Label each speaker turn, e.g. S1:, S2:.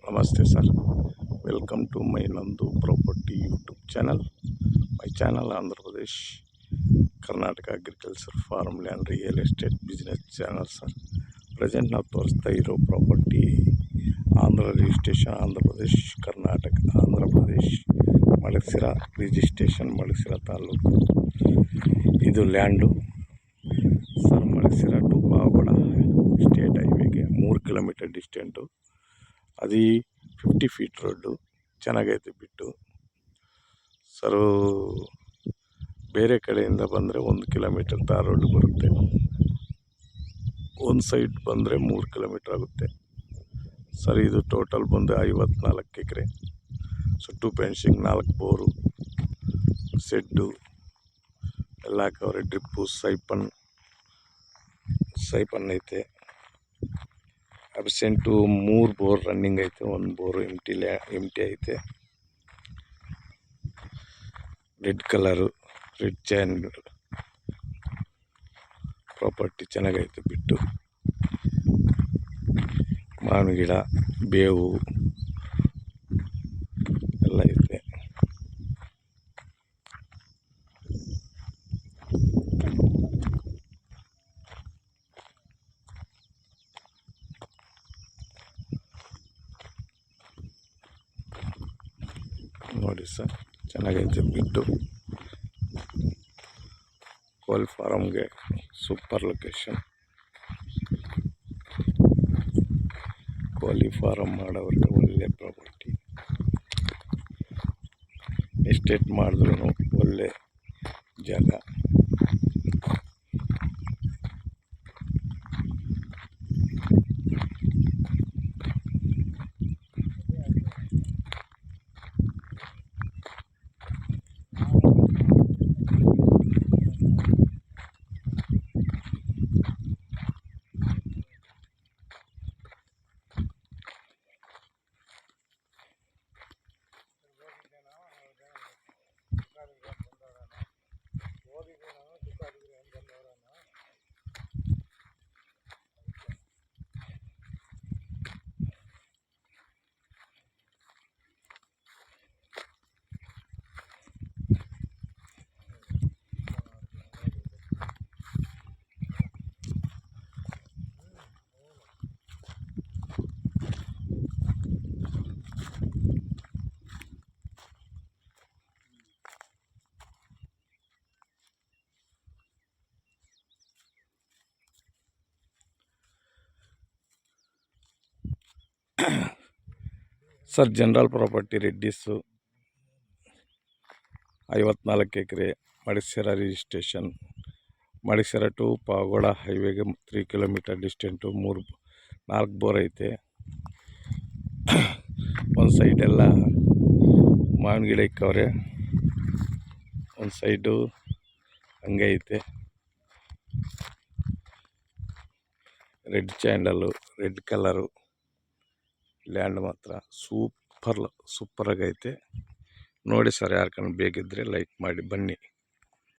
S1: ನಮಸ್ತೆ sir, welcome to my ನಂದು property YouTube channel. My channel Andhra Pradesh Karnataka agriculture farm land real estate business channel sir. Present ನಾವು ತೋರಿಸ್ತಾ ಇರೋ property Andhra registration Andhra Pradesh Karnataka Andhra Pradesh ಮಳಸಿರಾ registration ಮಳಸಿರಾ ತಾಲೂಕು. ಇದು ಲ್ಯಾಂಡು ಸರ್ ಮಳಸಿರಾ ಟು ಪಾವಗಡ ಸ್ಟೇಟ್ ಹೈವೇಗೆ 3 ಕಿಲೋಮೀಟರ್ ಡಿಸ್ಟೆಂಟು. ಅದು 50 ಫೀಟ್ ರೋಡು, ಚೆನ್ನಾಗೈತೆ ಬಿಟ್ಟು ಸರು. ಬೇರೆ ಕಡೆಯಿಂದ ಬಂದರೆ 1 ಕಿಲೋಮೀಟರ್ ತಾರ್ ರೋಡ್ ಬರುತ್ತೆ, ಒಂದು ಸೈಡ್ ಬಂದರೆ 3 ಕಿಲೋಮೀಟರ್ ಆಗುತ್ತೆ ಸರ್. ಇದು ಟೋಟಲ್ ಬಂದು 54 ಎಕರೆ. ಸುಟ್ಟು ಫೆನ್ಸಿಂಗ್, 4 ಬೋರು, ಸೆಡ್ಡು ಎಲ್ಲ ಹಾಕವ್ರೆ. ಡ್ರಿಪ್ಪು, ಸೈಪನ್ ಐತೆ. ಅಬ್ಸೆಂಟು 3 ಬೋರ್ ರನ್ನಿಂಗ್ ಐತೆ, 1 ಬೋರು ಎಂಟಿ ಐತೆ. Red colour, red chain property ಚೆನ್ನಾಗೈತೆ ಬಿಟ್ಟು. ಮಾವಿನ ಗಿಡ, ಬೇವು ಎಲ್ಲ ಐತೆ. ನೋಡಿ ಸರ್, ಚೆನ್ನಾಗೈತೆ ಬಿಟ್ಟು. ಕೋಳಿ ಫಾರಮ್ಗೆ ಸೂಪರ್ ಲೊಕೇಶನ್. ಕೋಳಿ ಫಾರಮ್ ಮಾಡೋರಿಗೆ ಒಳ್ಳೆ ಪ್ರಾಪರ್ಟಿ. ಎಸ್ಟೇಟ್ ಮಾಡಿದ್ರೂ ಒಳ್ಳೆ ಜಾಗ. ಸರ್ ಜನರಲ್ ಪ್ರಾಪರ್ಟಿ ರೆಡ್ಡಿಸು 54 ಎಕರೆ. ಮಳಸಿರಾ ರಿಜಿಸ್ಟ್ರೇಷನ್, ಮಳಸಿರಾ ಟು ಪಾವಗಡ ಹೈವೇಗೆ 3 ಕಿಲೋಮೀಟರ್ ಡಿಸ್ಟೆಂಟು. 4 ಬೋರ್ ಐತೆ. ಒಂದು ಸೈಡೆಲ್ಲ ಮಾವಿನ ಗಿಡ ಇಕ್ಕವ್ರೆ, ಒಂದು ಸೈಡು ಹಂಗೆ ಐತೆ. ರೆಡ್ ಚಾಂಡಲು, ರೆಡ್ ಕಲರು ಲ್ಯಾಂಡ್ ಮಾತ್ರ ಸೂಪರಾಗೈತೆ. ನೋಡಿ ಸರ್, ಯಾರ್ಕಂಡು ಬೇಕಿದ್ದರೆ ಲೈಕ್ ಮಾಡಿ ಬನ್ನಿ.